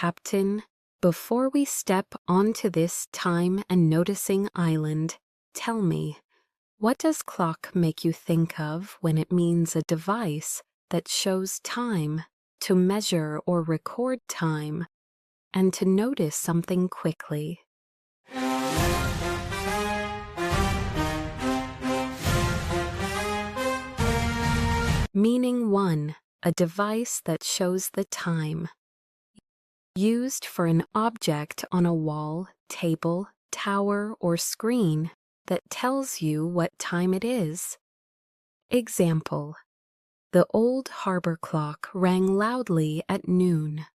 Captain, before we step onto this time and noticing island, tell me, what does clock make you think of when it means a device that shows time, to measure or record time, and to notice something quickly? Meaning 1. A device that shows the time. Used for an object on a wall, table, tower, or screen that tells you what time it is. Example: the old harbor clock rang loudly at noon.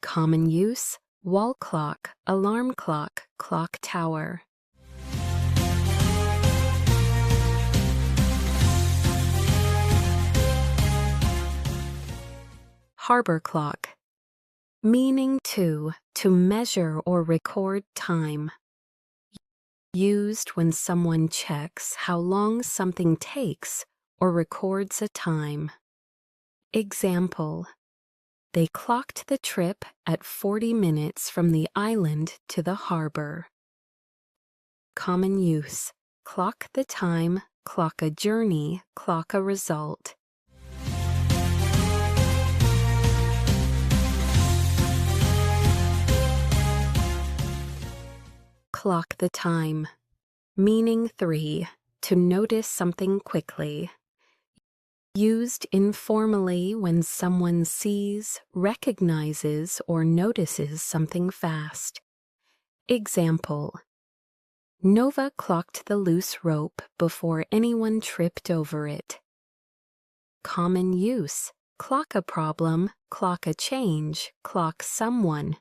Common use: wall clock, alarm clock, clock tower. Harbor clock. Meaning 2. To measure or record time. Used when someone checks how long something takes or records a time. Example: they clocked the trip at 40 minutes from the island to the harbor. Common use: clock the time, clock a journey, clock a result. Clock the time. Meaning 3. To notice something quickly. Used informally when someone sees, recognizes, or notices something fast. Example: Nova clocked the loose rope before anyone tripped over it. Common use: clock a problem, clock a change, clock someone.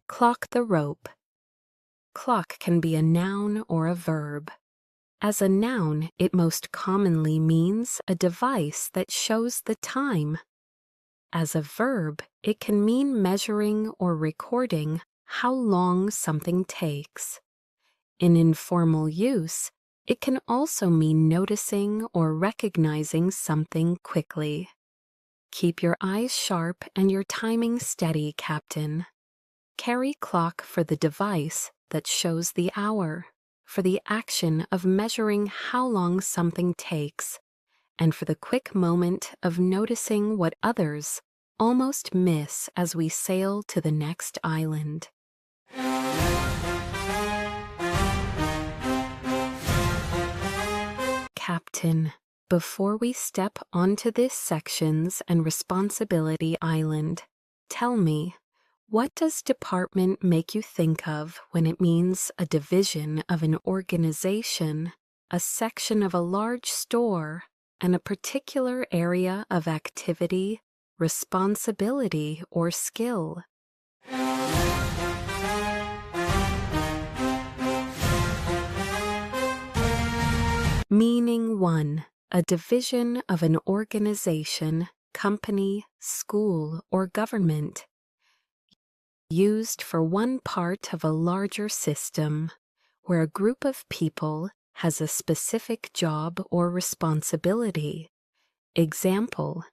Clock the rope. Clock can be a noun or a verb. As a noun, it most commonly means a device that shows the time. As a verb, it can mean measuring or recording how long something takes. In informal use, it can also mean noticing or recognizing something quickly. Keep your eyes sharp and your timing steady, Captain. Carry clock for the device that shows the hour, for the action of measuring how long something takes, and for the quick moment of noticing what others almost miss as we sail to the next island. Captain, before we step onto this sections and responsibility island, tell me, what does department make you think of when it means a division of an organization, a section of a large store, and a particular area of activity, responsibility, or skill? Meaning 1. A division of an organization, company, school, or government. Used for one part of a larger system, where a group of people has a specific job or responsibility. Example: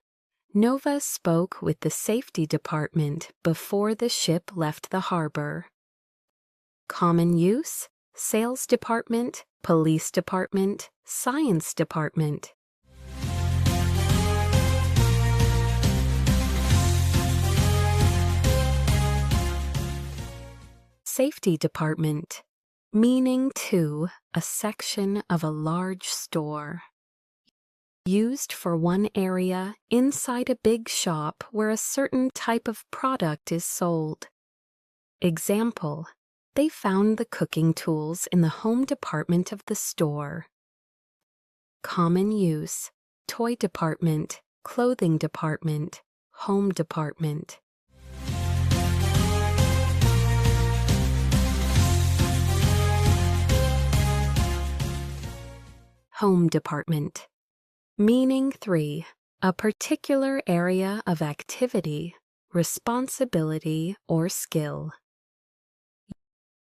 Nova spoke with the safety department before the ship left the harbor. Common use: sales department, police department, science department. Safety department. Meaning 2. A section of a large store. Used for one area inside a big shop where a certain type of product is sold. Example: they found the cooking tools in the home department of the store. Common use: toy department, clothing department, home department. Home department. Meaning 3. A particular area of activity, responsibility, or skill.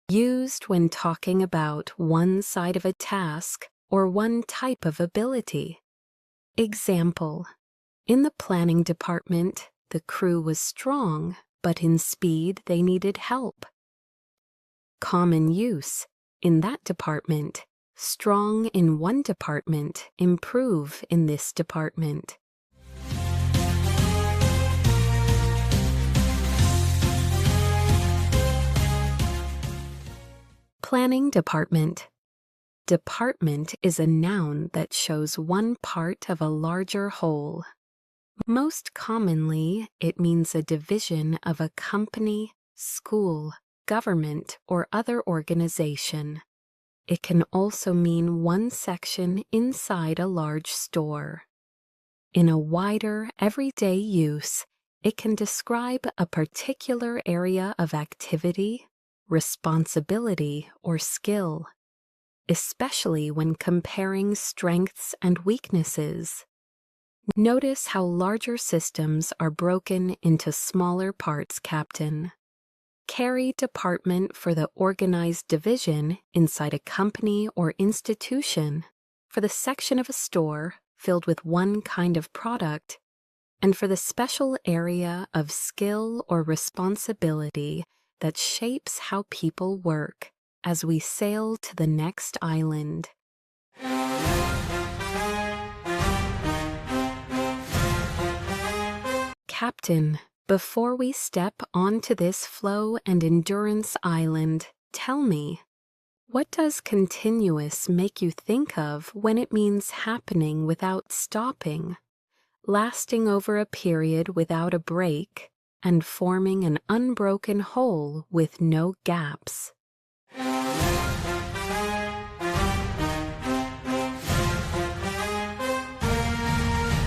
Used when talking about one side of a task or one type of ability. Example: in the planning department, the crew was strong, but in speed they needed help. Common use: in that department, strong in one department, improve in this department. Planning department. Department is a noun that shows one part of a larger whole. Most commonly, it means a division of a company, school, government, or other organization. It can also mean one section inside a large store. In a wider, everyday use, it can describe a particular area of activity, responsibility, or skill, especially when comparing strengths and weaknesses. Notice how larger systems are broken into smaller parts, Captain. Carry department for the organized division inside a company or institution, for the section of a store filled with one kind of product, and for the special area of skill or responsibility that shapes how people work as we sail to the next island. Captain, before we step onto this flow and endurance island, tell me, what does continuous make you think of when it means happening without stopping, lasting over a period without a break, and forming an unbroken whole with no gaps?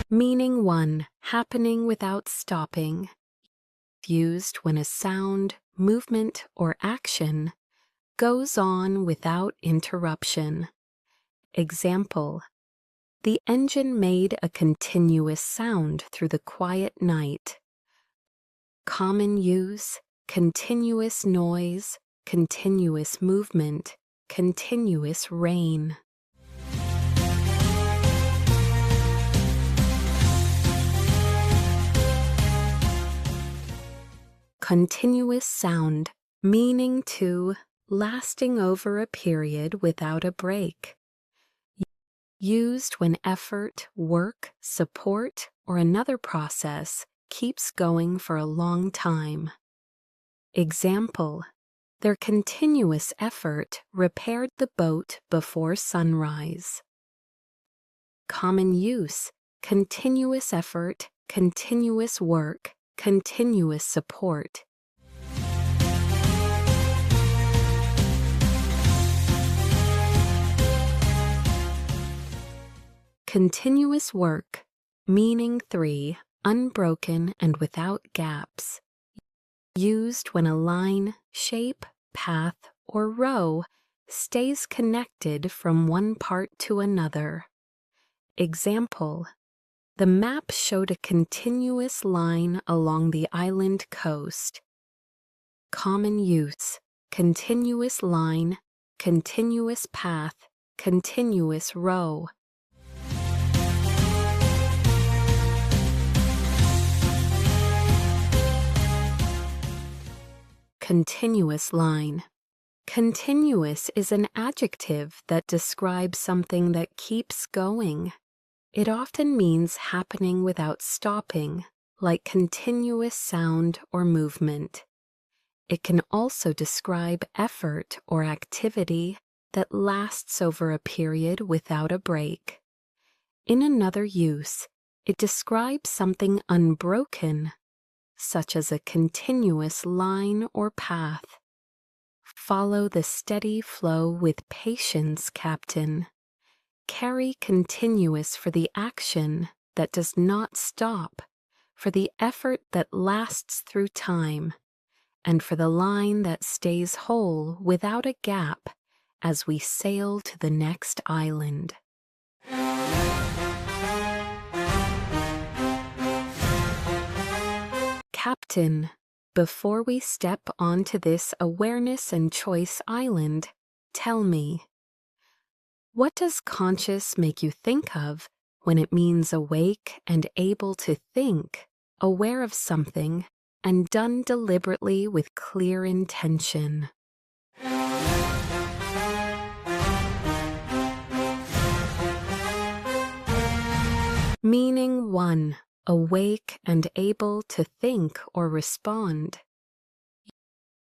Meaning 1. Happening without stopping. Used when a sound, movement, or action goes on without interruption. Example: the engine made a continuous sound through the quiet night. Common use: continuous noise, continuous movement, continuous rain. Continuous sound, meaning 2, lasting over a period without a break. Used when effort, work, support, or another process keeps going for a long time. Example: their continuous effort repaired the boat before sunrise. Common use: continuous effort, continuous work, continuous support. Continuous work, meaning 3, unbroken and without gaps. Used when a line, shape, path, or row stays connected from one part to another. Example: the map showed a continuous line along the island coast. Common use: continuous line, continuous path, continuous row. Continuous line. Continuous is an adjective that describes something that keeps going. It often means happening without stopping, like continuous sound or movement. It can also describe effort or activity that lasts over a period without a break. In another use, it describes something unbroken, such as a continuous line or path. Follow the steady flow with patience, Captain. Carry continuous for the action that does not stop, for the effort that lasts through time, and for the line that stays whole without a gap as we sail to the next island. Captain, before we step onto this awareness and choice island, tell me, What does conscious make you think of when it means awake and able to think, aware of something, and done deliberately with clear intention? Meaning 1. Awake and able to think or respond.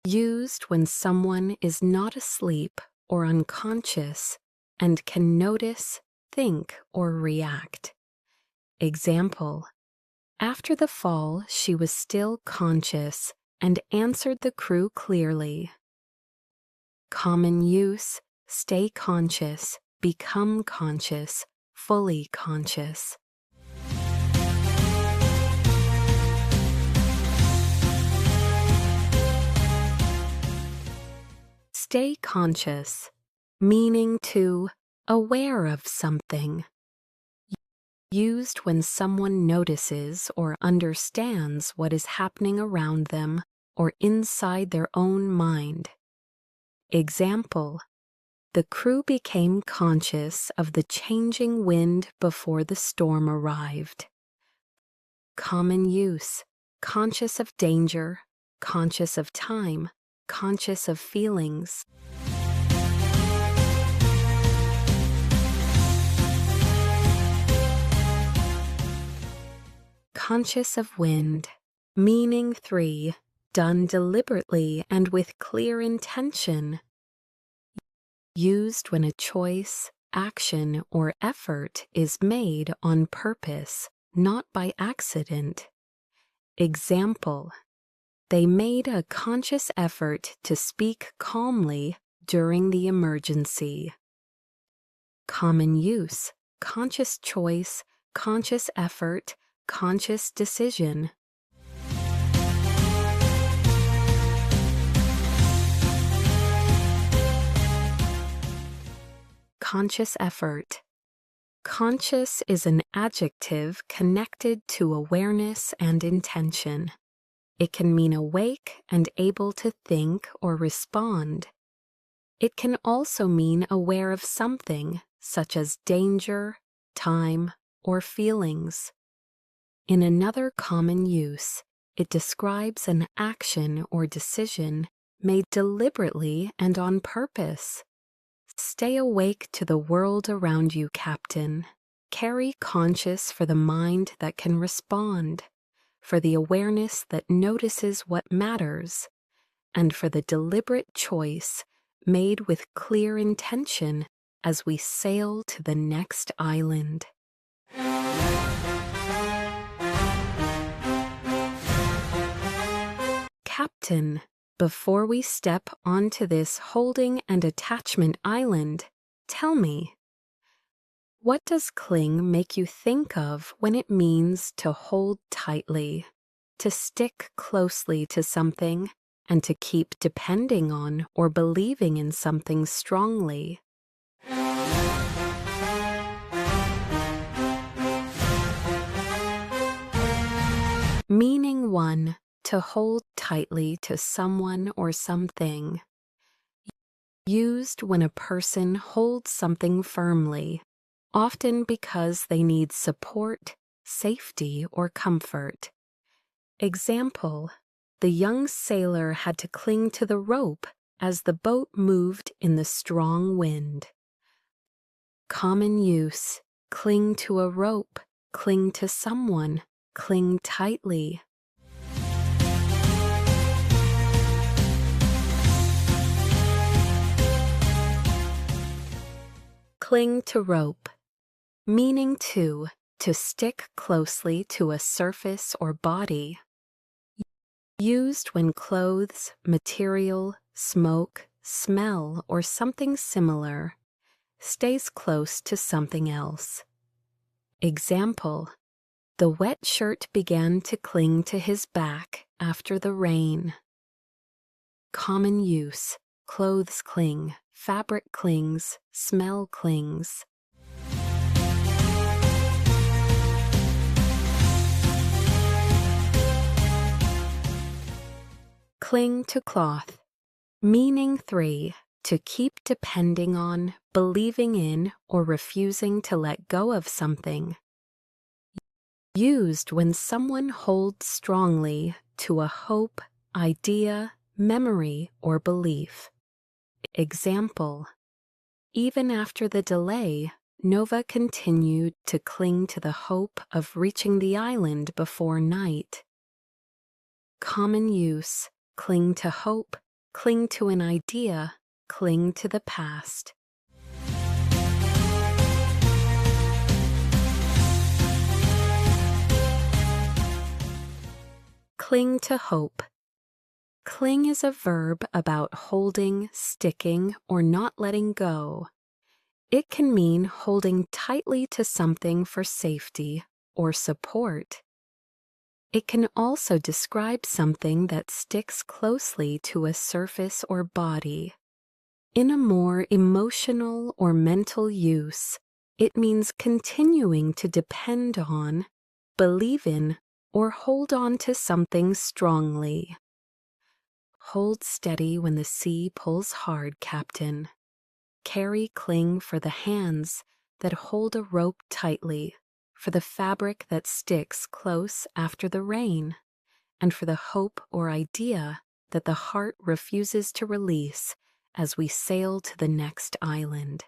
Used when someone is not asleep or unconscious and can notice, think, or react. Example: after the fall, she was still conscious and answered the crew clearly. Common use: stay conscious, become conscious, fully conscious. Stay conscious, meaning to aware of something. Used when someone notices or understands what is happening around them or inside their own mind. Example: the crew became conscious of the changing wind before the storm arrived. Common use: conscious of danger, conscious of time, conscious of feelings. Conscious of wind, meaning 3. Done deliberately and with clear intention. Used when a choice, action, or effort is made on purpose, not by accident. Example: they made a conscious effort to speak calmly during the emergency. Common use: conscious choice, conscious effort, conscious decision. Conscious effort. Conscious is an adjective connected to awareness and intention. It can mean awake and able to think or respond. It can also mean aware of something, such as danger, time, or feelings. In another common use, it describes an action or decision made deliberately and on purpose. Stay awake to the world around you, Captain. Carry conscious for the mind that can respond, for the awareness that notices what matters, and for the deliberate choice made with clear intention as we sail to the next island. Captain, before we step onto this holding and attachment island, tell me, what does cling make you think of when it means to hold tightly, to stick closely to something, and to keep depending on or believing in something strongly? Meaning 1. To hold tightly to someone or something. Used when a person holds something firmly, often because they need support, safety, or comfort. Example: the young sailor had to cling to the rope as the boat moved in the strong wind. Common use: cling to a rope, cling to someone, cling tightly. Cling to rope. Meaning 2. To stick closely to a surface or body. Used when clothes, material, smoke, smell, or something similar stays close to something else. Example: the wet shirt began to cling to his back after the rain. Common use: clothes cling, fabric clings, smell clings. Cling to cloth. Meaning 3. To keep depending on, believing in, or refusing to let go of something. Used when someone holds strongly to a hope, idea, memory, or belief. Example: even after the delay, Nova continued to cling to the hope of reaching the island before night. Common use: cling to hope, cling to an idea, cling to the past. Cling to hope. Cling is a verb about holding, sticking, or not letting go. It can mean holding tightly to something for safety or support. It can also describe something that sticks closely to a surface or body. In a more emotional or mental use, it means continuing to depend on, believe in, or hold on to something strongly. Hold steady when the sea pulls hard, Captain. Carry cling for the hands that hold a rope tightly, for the fabric that sticks close after the rain, and for the hope or idea that the heart refuses to release as we sail to the next island.